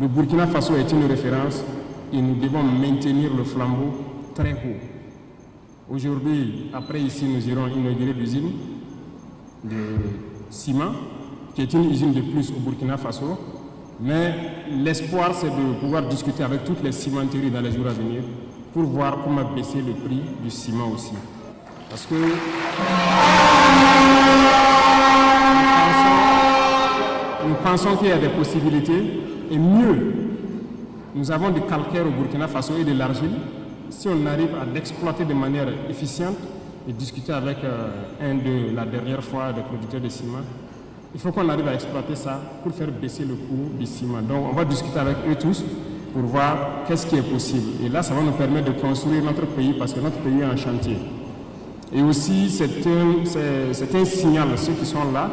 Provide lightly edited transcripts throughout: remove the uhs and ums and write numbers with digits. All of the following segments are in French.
Le Burkina Faso est une référence et nous devons maintenir le flambeau très haut. Aujourd'hui, après ici, nous irons inaugurer l'usine de ciment, qui est une usine de plus au Burkina Faso. Mais l'espoir, c'est de pouvoir discuter avec toutes les cimenteries dans les jours à venir pour voir comment baisser le prix du ciment aussi. Parce que nous pensons qu'il y a des possibilités et mieux, nous avons du calcaire au Burkina Faso et de l'argile. Si on arrive à l'exploiter de manière efficiente et discuter avec un de la dernière fois des producteurs de ciment, il faut qu'on arrive à exploiter ça pour faire baisser le coût du ciment. Donc on va discuter avec eux tous pour voir qu'est-ce qui est possible. Et là, ça va nous permettre de construire notre pays parce que notre pays est en chantier. Et aussi, c'est un signal à ceux qui sont là,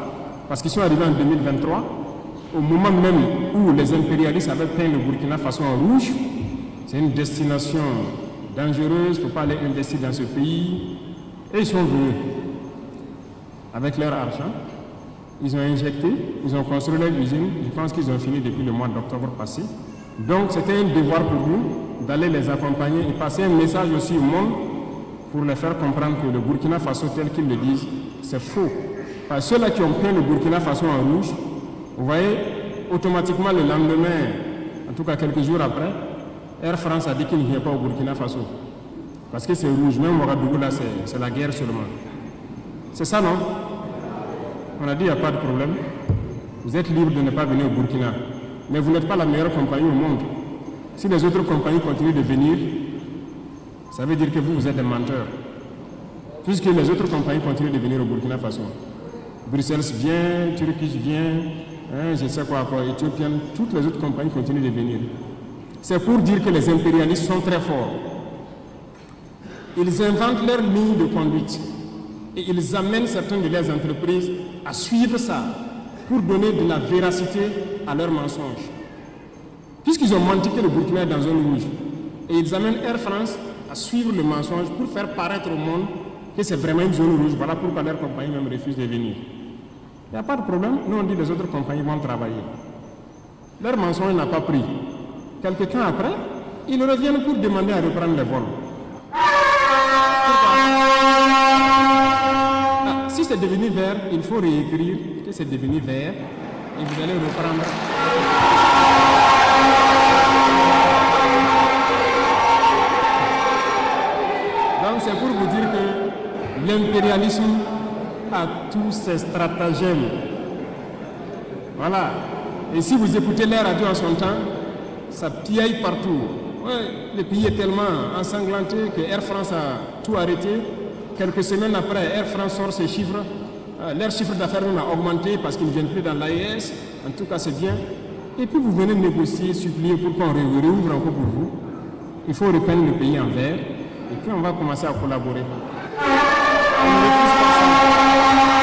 parce qu'ils sont arrivés en 2023, au moment même où les impérialistes avaient peint le Burkina Faso en rouge. C'est une destination dangereuse, il ne faut pas aller investir dans ce pays. Et ils sont venus avec leur argent. Ils ont injecté, ils ont construit leur usine. Je pense qu'ils ont fini depuis le mois d'octobre passé. Donc c'était un devoir pour nous d'aller les accompagner et passer un message aussi au monde pour les faire comprendre que le Burkina Faso, tel qu'ils le disent, c'est faux. Parce que ceux-là qui ont peint le Burkina Faso en rouge, vous voyez, automatiquement le lendemain, en tout cas quelques jours après, Air France a dit qu'il ne vient pas au Burkina Faso. Parce que c'est rouge, même Ouagadougou là, c'est la guerre seulement. C'est ça, non? On a dit, il n'y a pas de problème. Vous êtes libre de ne pas venir au Burkina. Mais vous n'êtes pas la meilleure compagnie au monde. Si les autres compagnies continuent de venir, ça veut dire que vous êtes des menteurs. Puisque les autres compagnies continuent de venir au Burkina Faso. Bruxelles vient, Turquie vient, je ne sais quoi, Éthiopienne, toutes les autres compagnies continuent de venir. C'est pour dire que les impérialistes sont très forts. Ils inventent leur ligne de conduite. Et ils amènent certaines de leurs entreprises à suivre ça pour donner de la véracité à leurs mensonges. Puisqu'ils ont menti que le Burkina est dans zone rouge, et ils amènent Air France à suivre le mensonge pour faire paraître au monde que c'est vraiment une zone rouge. Voilà pourquoi leur compagnie même refuse de venir. Il n'y a pas de problème. Nous, on dit que les autres compagnies vont travailler. Leur mensonge n'a pas pris. Quelque temps après, ils reviennent pour demander à reprendre les vols. Si c'est devenu vert, il faut réécrire que c'est devenu vert et vous allez reprendre. Donc c'est pour vous dire que l'impérialisme a tous ses stratagèmes. Voilà. Et si vous écoutez les radios en son temps, ça piaille partout. Ouais, le pays est tellement ensanglanté que Air France a tout arrêté. Quelques semaines après, Air France sort ses chiffres. Leur chiffre d'affaires a augmenté parce qu'ils ne viennent plus dans l'AES. En tout cas, c'est bien. Et puis vous venez négocier, supplier pour qu'on réouvre encore pour vous. Il faut repeindre le pays en vert. Et puis on va commencer à collaborer. On ne refuse pas ça.